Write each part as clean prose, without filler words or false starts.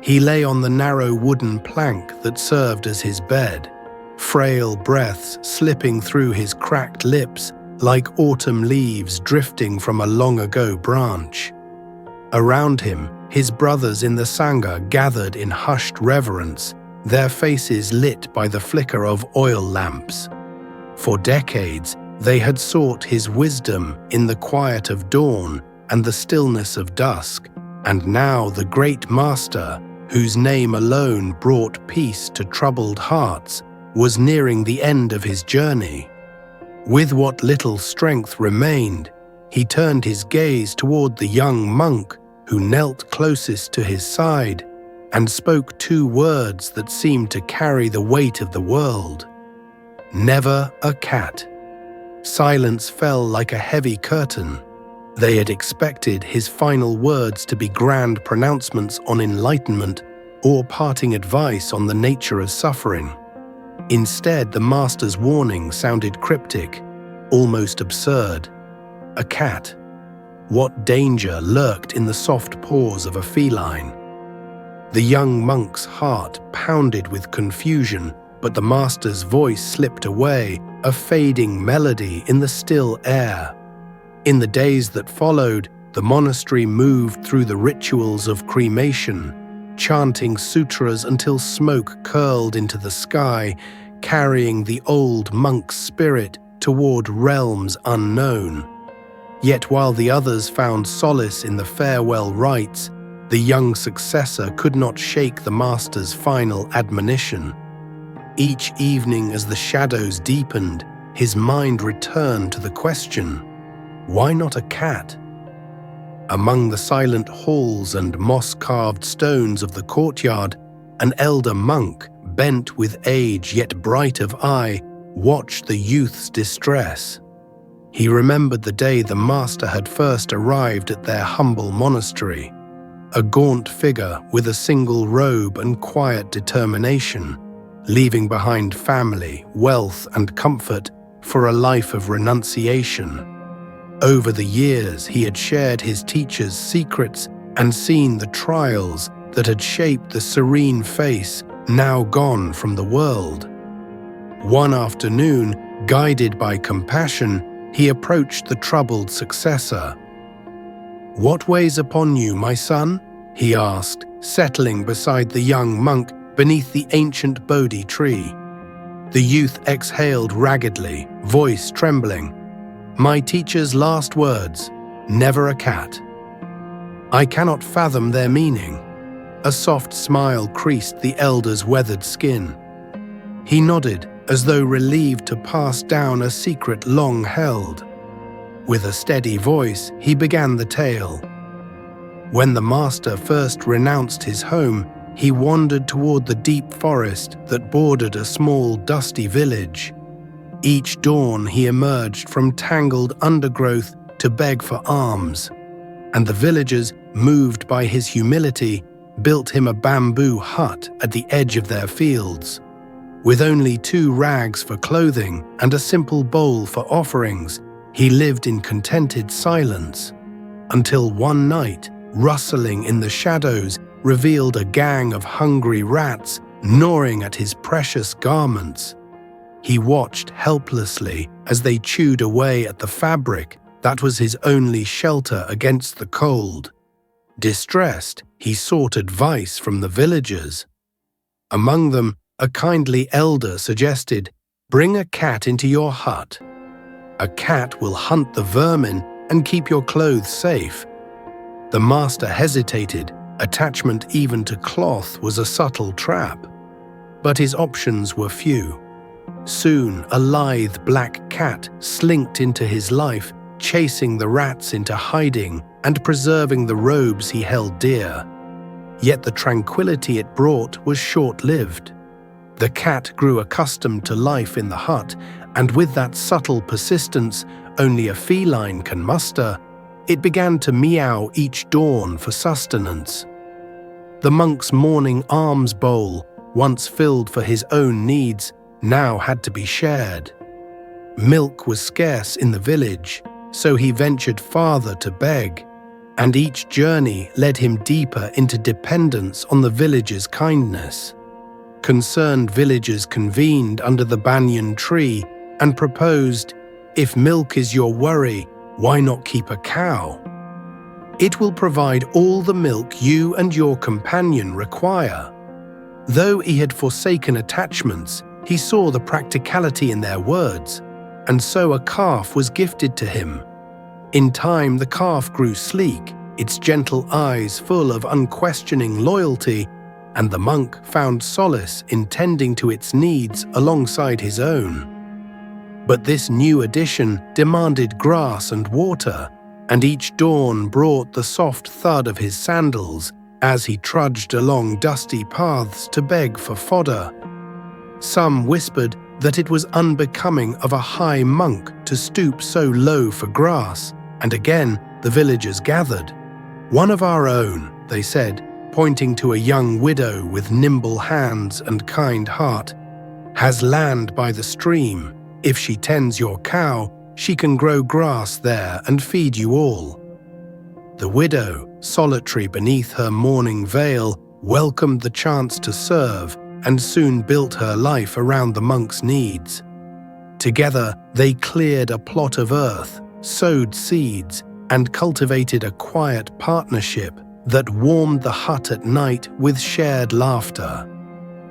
He lay on the narrow wooden plank that served as his bed, frail breaths slipping through his cracked lips like autumn leaves drifting from a long-ago branch. Around him, his brothers in the Sangha gathered in hushed reverence, their faces lit by the flicker of oil lamps. For decades, they had sought his wisdom in the quiet of dawn and the stillness of dusk, and now the great master, whose name alone brought peace to troubled hearts, was nearing the end of his journey. With what little strength remained, he turned his gaze toward the young monk who knelt closest to his side and spoke two words that seemed to carry the weight of the world. Never a cat. Silence fell like a heavy curtain. They had expected his final words to be grand pronouncements on enlightenment or parting advice on the nature of suffering. Instead, the master's warning sounded cryptic, almost absurd. A cat. What danger lurked in the soft paws of a feline? The young monk's heart pounded with confusion, but the master's voice slipped away, a fading melody in the still air. In the days that followed, the monastery moved through the rituals of cremation, chanting sutras until smoke curled into the sky, carrying the old monk's spirit toward realms unknown. Yet while the others found solace in the farewell rites, the young successor could not shake the master's final admonition. Each evening as the shadows deepened, his mind returned to the question, why not a cat? Among the silent halls and moss-carved stones of the courtyard, an elder monk, bent with age yet bright of eye, watched the youth's distress. He remembered the day the master had first arrived at their humble monastery, a gaunt figure with a single robe and quiet determination, leaving behind family, wealth, and comfort for a life of renunciation. Over the years, he had shared his teacher's secrets and seen the trials that had shaped the serene face now gone from the world. One afternoon, guided by compassion, he approached the troubled successor. "What weighs upon you, my son?" he asked, settling beside the young monk beneath the ancient Bodhi tree. The youth exhaled raggedly, voice trembling. "My teacher's last words, never a cat." "I cannot fathom their meaning." A soft smile creased the elder's weathered skin. He nodded, as though relieved to pass down a secret long held. With a steady voice, he began the tale. When the master first renounced his home, he wandered toward the deep forest that bordered a small, dusty village. Each dawn he emerged from tangled undergrowth to beg for alms, and the villagers, moved by his humility, built him a bamboo hut at the edge of their fields. With only 2 rags for clothing and a simple bowl for offerings, he lived in contented silence, until one night, rustling in the shadows, revealed a gang of hungry rats gnawing at his precious garments. He watched helplessly as they chewed away at the fabric that was his only shelter against the cold. Distressed, he sought advice from the villagers. Among them, a kindly elder suggested, "Bring a cat into your hut. A cat will hunt the vermin and keep your clothes safe." The master hesitated. Attachment even to cloth was a subtle trap. But his options were few. Soon, a lithe black cat slinked into his life, chasing the rats into hiding and preserving the robes he held dear. Yet the tranquility it brought was short-lived. The cat grew accustomed to life in the hut, and with that subtle persistence only a feline can muster, it began to meow each dawn for sustenance. The monk's morning alms bowl, once filled for his own needs, now had to be shared. Milk was scarce in the village, so he ventured farther to beg. and each journey led him deeper into dependence on the village's kindness. Concerned villagers convened under the banyan tree and proposed, "If milk is your worry, why not keep a cow? It will provide all the milk you and your companion require." Though he had forsaken attachments, he saw the practicality in their words, and so a calf was gifted to him. In time, the calf grew sleek, its gentle eyes full of unquestioning loyalty, and the monk found solace in tending to its needs alongside his own. But this new addition demanded grass and water, and each dawn brought the soft thud of his sandals as he trudged along dusty paths to beg for fodder. Some whispered that it was unbecoming of a high monk to stoop so low for grass, and again the villagers gathered. "One of our own," they said, pointing to a young widow with nimble hands and kind heart, "has land by the stream. If she tends your cow, she can grow grass there and feed you all." The widow, solitary beneath her mourning veil, welcomed the chance to serve and soon built her life around the monk's needs. Together, they cleared a plot of earth, sowed seeds, and cultivated a quiet partnership that warmed the hut at night with shared laughter.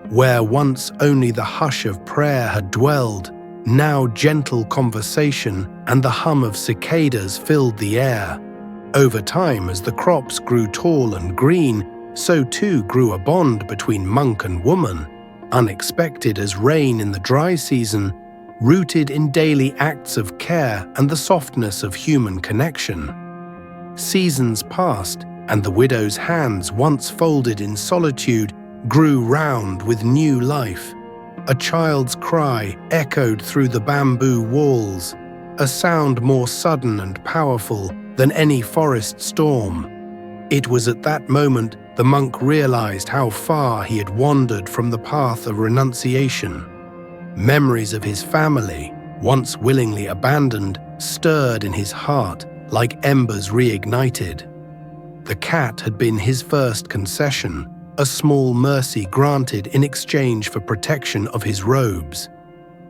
Where once only the hush of prayer had dwelled, now gentle conversation and the hum of cicadas filled the air. Over time, as the crops grew tall and green, so too grew a bond between monk and woman, unexpected as rain in the dry season, rooted in daily acts of care and the softness of human connection. Seasons passed, and the widow's hands, once folded in solitude, grew round with new life. A child's cry echoed through the bamboo walls, a sound more sudden and powerful than any forest storm. It was at that moment the monk realized how far he had wandered from the path of renunciation. Memories of his family, once willingly abandoned, stirred in his heart like embers reignited. The cat had been his first concession, a small mercy granted in exchange for protection of his robes.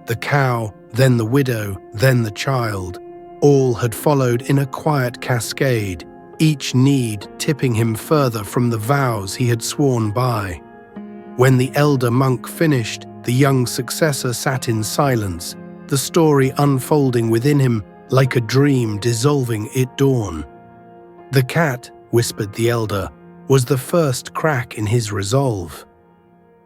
The cow, then the widow, then the child, all had followed in a quiet cascade, each need tipping him further from the vows he had sworn by. When the elder monk finished, the young successor sat in silence, the story unfolding within him like a dream dissolving at dawn. "The cat," whispered the elder, "was the first crack in his resolve."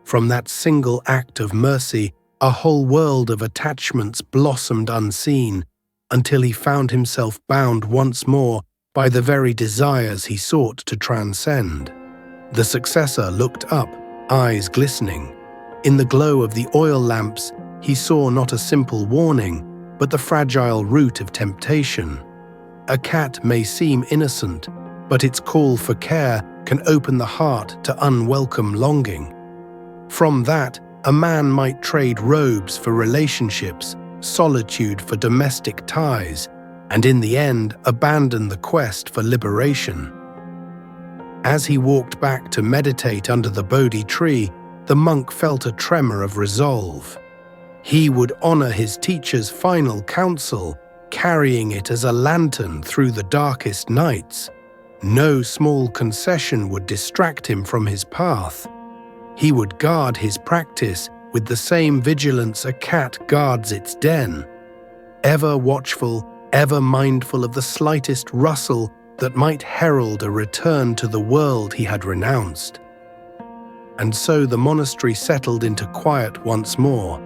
From that single act of mercy, a whole world of attachments blossomed unseen, until he found himself bound once more by the very desires he sought to transcend. The successor looked up, eyes glistening. In the glow of the oil lamps, he saw not a simple warning, but the fragile root of temptation. A cat may seem innocent, but its call for care can open the heart to unwelcome longing. From that, a man might trade robes for relationships, solitude for domestic ties, and in the end abandon the quest for liberation. As he walked back to meditate under the Bodhi tree, the monk felt a tremor of resolve. He would honor his teacher's final counsel, carrying it as a lantern through the darkest nights. No small concession would distract him from his path. He would guard his practice with the same vigilance a cat guards its den, ever watchful, ever mindful of the slightest rustle that might herald a return to the world he had renounced. And so the monastery settled into quiet once more.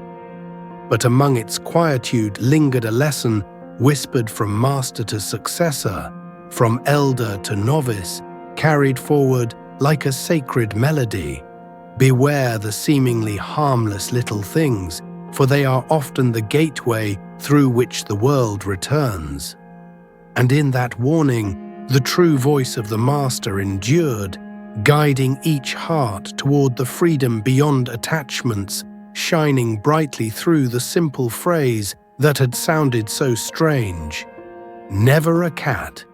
But among its quietude lingered a lesson whispered from master to successor, from elder to novice, carried forward like a sacred melody. Beware the seemingly harmless little things, for they are often the gateway through which the world returns. And in that warning, the true voice of the Master endured, guiding each heart toward the freedom beyond attachments, shining brightly through the simple phrase that had sounded so strange: "Never a cat,